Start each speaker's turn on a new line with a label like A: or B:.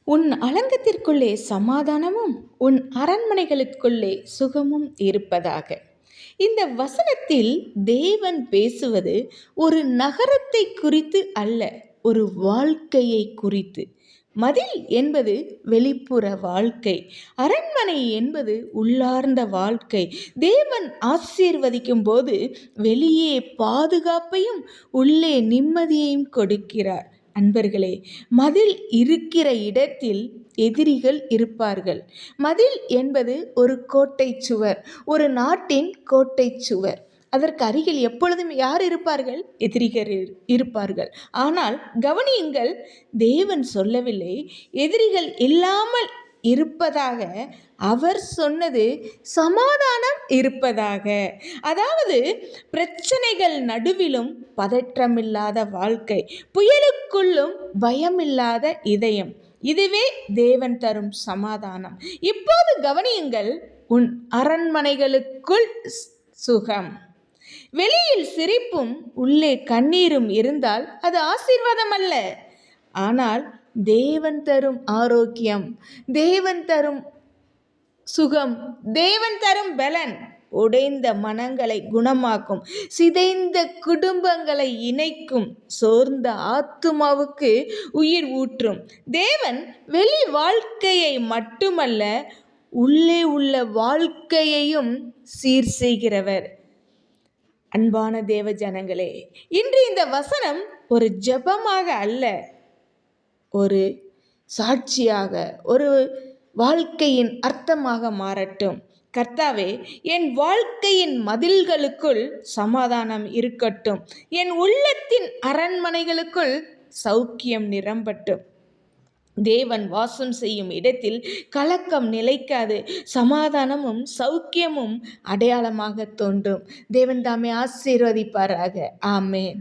A: உன் அலங்கத்திற்குள்ளே சமாதானமும் உன் அரண்மனைகளுக்குள்ளே சுகமும் இருப்பதாக. இந்த வசனத்தில் தேவன் பேசுவது ஒரு நகரத்தை குறித்து அல்ல, ஒரு வாழ்க்கையை குறித்து. மதில் என்பது வெளிப்புற வாழ்க்கை, அரண்மனை என்பது உள்ளார்ந்த வாழ்க்கை. தேவன் ஆசீர்வதிக்கும் போது வெளியே பாதுகாப்பையும் உள்ளே நிம்மதியையும் கொடுக்கிறார். அன்பர்களே, மதில் இருக்கிற இடத்தில் எதிரிகள் இருப்பார்கள். மதில் என்பது ஒரு கோட்டை சுவர், ஒரு நாட்டின் கோட்டை சுவர். அதற்கு அருகில் எப்பொழுதும் யார் இருப்பார்கள்? எதிரிகள் இருப்பார்கள். ஆனால் கவனியுங்கள், தேவன் சொல்லவில்லை எதிரிகள் இல்லாமல் இருப்பதாக, அவர் சொன்னது சமாதானம் இருப்பதாக. அதாவது பிரச்சனைகள் நடுவிலும் பதற்றமில்லாத வாழ்க்கை, புயலுக்குள்ளும் பயமில்லாத இதயம், இதுவே தேவன் தரும் சமாதானம். இப்போது கவனியுங்கள், உன் அரண்மனைகளுக்குள் சுகம். வெளியில் சிரிப்பும் உள்ளே கண்ணீரும் இருந்தால் அது ஆசீர்வாதம் அல்ல. ஆனால் தேவன் தரும் ஆரோக்கியம், தேவன் தரும் சுகம், தேவன் தரும் பலன் உடைந்த மனங்களை குணமாக்கும், சிதைந்த குடும்பங்களை இணைக்கும், சோர்ந்த ஆத்துமாவுக்கு உயிர் ஊற்றும். தேவன் வெளி வாழ்க்கையை மட்டுமல்ல, உள்ளே உள்ள வாழ்க்கையையும் சீர் செய்கிறவர். அன்பான தேவ ஜனங்களே, இன்று இந்த வசனம் ஒரு ஜெபமாக அல்ல, ஒரு சாட்சியாக, ஒரு வாழ்க்கையின் அர்த்தமாக மாறட்டும். கர்த்தாவே, என் வாழ்க்கையின் மதில்களுக்குள் சமாதானம் இருக்கட்டும், என் உள்ளத்தின் அரண்மனைகளுக்குள் சௌக்கியம் நிரம்பட்டும். தேவன் வாசம் செய்யும் இடத்தில் கலக்கம் நிலைக்காது, சமாதானமும் சௌக்கியமும் அடையாளமாக தோன்றும். தேவன் தாமே ஆசீர்வதிப்பாராக. ஆமென்.